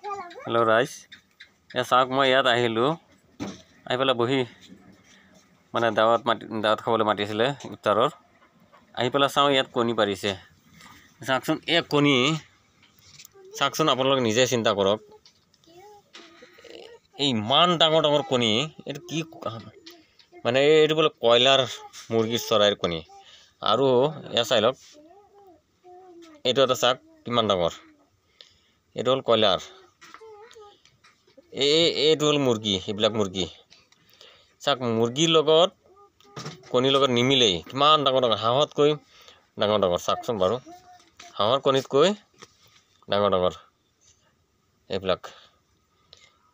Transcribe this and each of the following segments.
Hello' ৰাইজ, চাওক মই ইয়াত আহিলোঁ, আহি পেলাই বহি মানে দাৱত খাবলৈ মাতিছিলে ইফতাৰৰ। আহি পেলাই চাওঁ ইয়াত কণী পাৰিছে। চাওকচোন এই কণী, চাওকচোন আপোনালোকে নিজে চিন্তা কৰক। এই ইমান ডাঙৰ ডাঙৰ কণী, এইটো কি মানে এইটো বোলে কয়লাৰ মুৰ্গীৰ চৰাইৰ কণী। আৰু এয়া চাই লওক, এইটো এটা চাওক কিমান ডাঙৰ, এইটো হ'ল কয়লাৰ, এইটো হ'ল মুৰ্গী। এইবিলাক মুৰ্গী চাওক, মুৰ্গীৰ লগত কণীৰ লগত নিমিলেই, কিমান ডাঙৰ ডাঙৰ, হাঁহতকৈ ডাঙৰ ডাঙৰ। চাওকচোন বাৰু, হাঁহৰ কণীতকৈ ডাঙৰ ডাঙৰ এইবিলাক।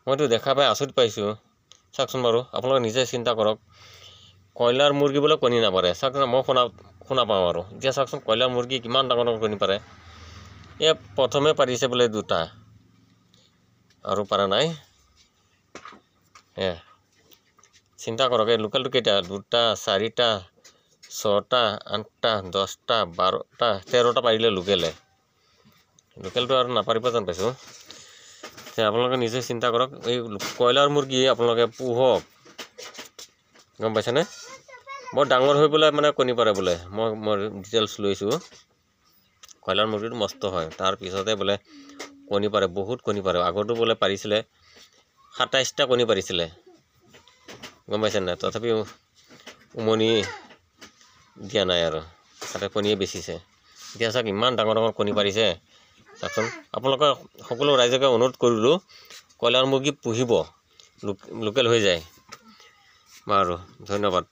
মইতো দেখা পাই আচৰিত পাইছোঁ। চাওকচোন বাৰু, আপোনালোকে নিজে চিন্তা কৰক। কয়লাৰ মুৰ্গী বোলে কণী নাপাৰে। চাওকচোন, মই শুনা পাওঁ আৰু এতিয়া চাওকচোন, কয়লাৰ মুৰ্গী কিমান ডাঙৰ ডাঙৰ কণী পাৰে। এই প্ৰথমে পাৰিছে বোলে 2টা, আৰু পাৰা নাই। চিন্তা কৰক, এই লোকেলটো কেইটা? 2টা, 4টা, 6টা, 8টা, 10টা, 12টা, 13টা পাৰিলে লোকেলটো আৰু নাপাৰিব যেন পাইছোঁ। আপোনালোকে নিজে চিন্তা কৰক। এই কয়লাৰ মুৰ্গী আপোনালোকে পোহক, গম পাইছেনে? বৰ ডাঙৰ হৈ পেলাই মানে কণী পাৰে বোলে। মই ডিটেইলছ লৈছোঁ। কয়লাৰ মুৰ্গীটো মস্ত হয়, তাৰপিছতে বোলে কণী পাৰে, বহুত কণী পাৰে। আগতো বোলে পাৰিছিলে 27টা কণী পাৰিছিলে, গম পাইছে নাই? তথাপিও উমনি দিয়া নাই আৰু তাতে কণীয়ে বেচিছে। এতিয়া চাওক, ইমান ডাঙৰ ডাঙৰ কণী পাৰিছে। চাওকচোন, আপোনালোকে সকলো ৰাইজকে অনুৰোধ কৰিলোঁ, কয়লাৰ মুৰ্গী পুহিব, লোকেল হৈ যায়। বাৰু, ধন্যবাদ।